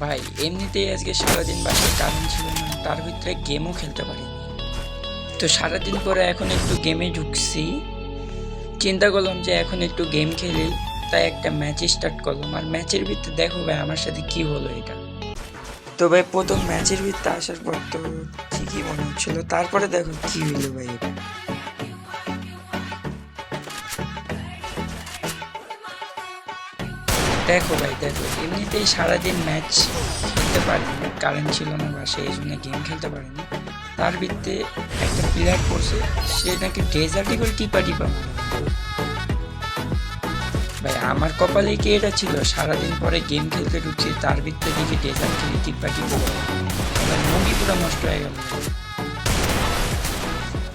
ভাই এমনিতেই আজকে সারাদিন বাসায় কারেন্ট ছিল না, তার ভিতরে গেমও খেলতে পারিনি। তো সারাদিন পরে এখন একটু গেমে ঢুকছি, চিন্তা করলাম যে এখন একটু গেম খেলি, তাই একটা ম্যাচ স্টার্ট করলাম। আর ম্যাচের ভিতরে দেখো ভাই আমার সাথে কি হলো এটা। তো ভাই প্রথম ম্যাচের ভিতরে আসার পর তো ঠিকই মনে হচ্ছিল, তারপরে দেখো কি হইলো ভাই এটা। দেখো ভাই দেখো, এমনিতেই সারাদিন ম্যাচ খেলতে পারিনি, কারেন্ট ছিল না বাসায়, এই জন্য গেম খেলতে পারিনি। তার ভিত্তিতে একটা প্লেয়ার পড়ছে, সে নাকি ডেজার্ট ইগল টিপা টিপা মারে। ভাই আমার কপালে কি এটা ছিল, সারাদিন পরে গেম খেলতে ঢুকছি, তার ভিত্তিতে দেখি ডেজার্ট খেলি টিপা টিপা। ভাই মুভি পুরো নষ্ট হয়ে গেল।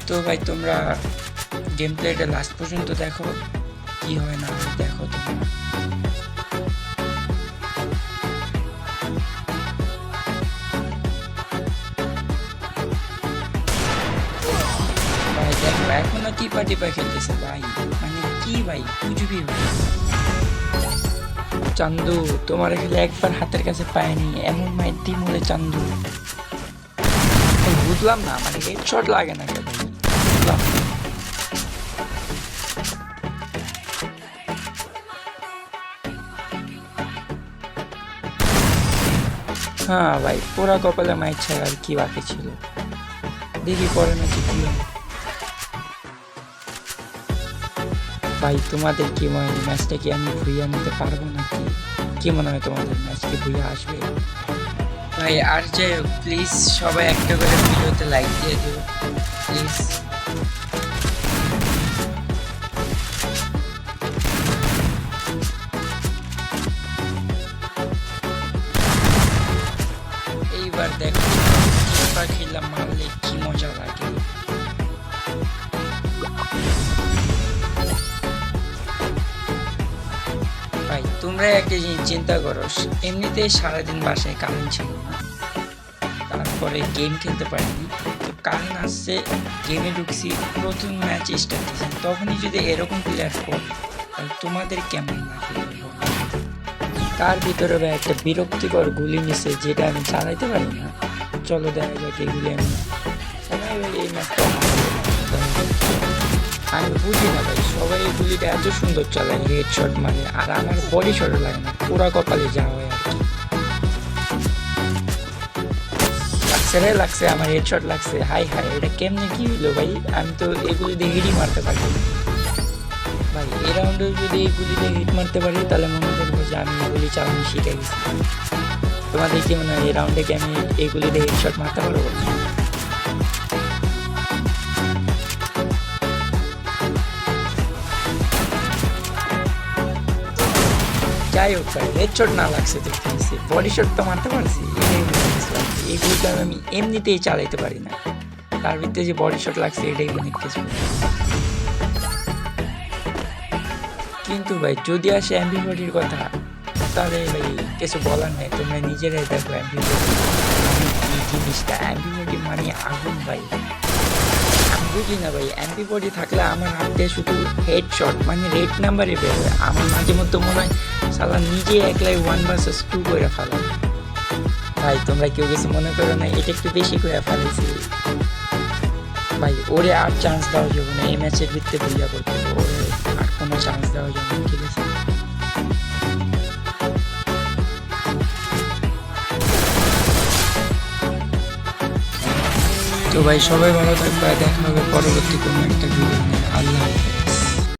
তো ভাই তোমরা গেম প্লেটা লাস্ট পর্যন্ত দেখো, কি হয় না হয় দেখো তোমরা। ভাই দেখো এখনো টিপা টিপা খেলতেছে ভাই, মানে কি ভাই বুঝবি ভাই। চান্দু তোমার খেলে একবার হাতের কাছে পায়নি, এমন মাইর দিয়ে মরে চান্দু। বুঝলাম না মানে হেডশট লাগে না কেন, বুঝলাম না। হ্যাঁ ভাই পুরা কপালে মাইর ছাড়া আর কি বাকি ছিল, দেখি পরে নাকি কি হয়। ভাই তোমাদের কি মনে হয় ম্যাচটা কি আমি ভুইয়া নিতে পারবো নাকি? কি মনে হয় তোমাদের ম্যাচ কি ভুইয়া আসবে? ভাই আর যাই হোক প্লিজ সবাই একটা করে ভিডিওতে লাইক দিয়ে দিও প্লিজ। এইবার দেখো টিপা খেলা মারলে কি মজা লাগে। ভাই তোমরা একটা জিনিস চিন্তা করো, এমনিতেই সারাদিন বাসায় কারেন্ট ছিল না, তারপরে গেম খেলতে পারিনি, তো কারেন্ট আসছে, গেমে ঢুকছি, প্রথম ম্যাচ স্টার্ট দিয়েছি, তখনই যদি এরকম প্লেয়ার পড় তাহলে তোমাদের কেমন লাগে? তার ভিতরে ভাই একটা বিরক্তিকর গুলি নিছে যেটা আমি চালাইতে পারি না। চলো দেখা যাক এগুলি আমি চালাই। ভাই এই ম্যাচটা আমি বুঝি না ভাই, সবাই এই গুলিটা এত সুন্দর চালায়, হেড শট মানে, আর আমার বডি শটও লাগে না, পুরা কপালে যা হয় আর কি। লাগছে রে লাগছে, আমার হেড শট লাগছে, হাই হাই এটা কেমনে কি হইলো ভাই, আমি তো এগুলি দিয়ে হিটই মারতে পারি না। ভাই এই রাউন্ডে যদি এগুলি দিয়ে হিট মারতে পারি তাহলে মনে করবো যে আমি এগুলি চালানো শিখে গেছি। তোমাদের কি মনে হয় এই রাউন্ডে কি আমি এগুলি দিয়ে হেড শট মারতে পারবো? যাই হোক ভাই হেড শট না লাগছে তো কি হয়েছে, বডি শট তো মারতে পারছি, এটাই বুঝতে। এগুলি তো আমি এমনিতেই চালাইতে পারি না, তার ভিতরে যে বডি শট লাগছে এটাই অনেক কিছু। কিন্তু ভাই যদি আসে এমপি বডির কথা, তাহলে ভাই কিছু বলার নেই, তোমরা নিজেরাই দেখো এমপি বডি কি জিনিসটা। এমপি বডি মানে আগুন ভাই, আমি বুঝি না ভাই, এমপি বডি থাকলে আমার হাতে শুধু হেড শট মানে রেড নাম্বারে বেরোয়, আমার মাঝে মধ্যে মনে হয় সালা নিজে একলাই 1 vs 2 করে ফেলা। ভাই তোমরা কেউ কিছু মনে করো না, এটা একটু বেশি করে ফেলেছি ভাই। ওরে আর চান্স দেওয়া যাবে না, এই ম্যাচের ভিত্তিতে ভুলিয়া করতে হবে, ওরে আর কোনো চান্স দেওয়া যাবে না, ঠিক আছে? তো ভাই সবাই ভালো থাকবে, দেখা হবে পরবর্তী কোনো একটা ভিডিও নিয়ে। আল্লাহ হাফেজ।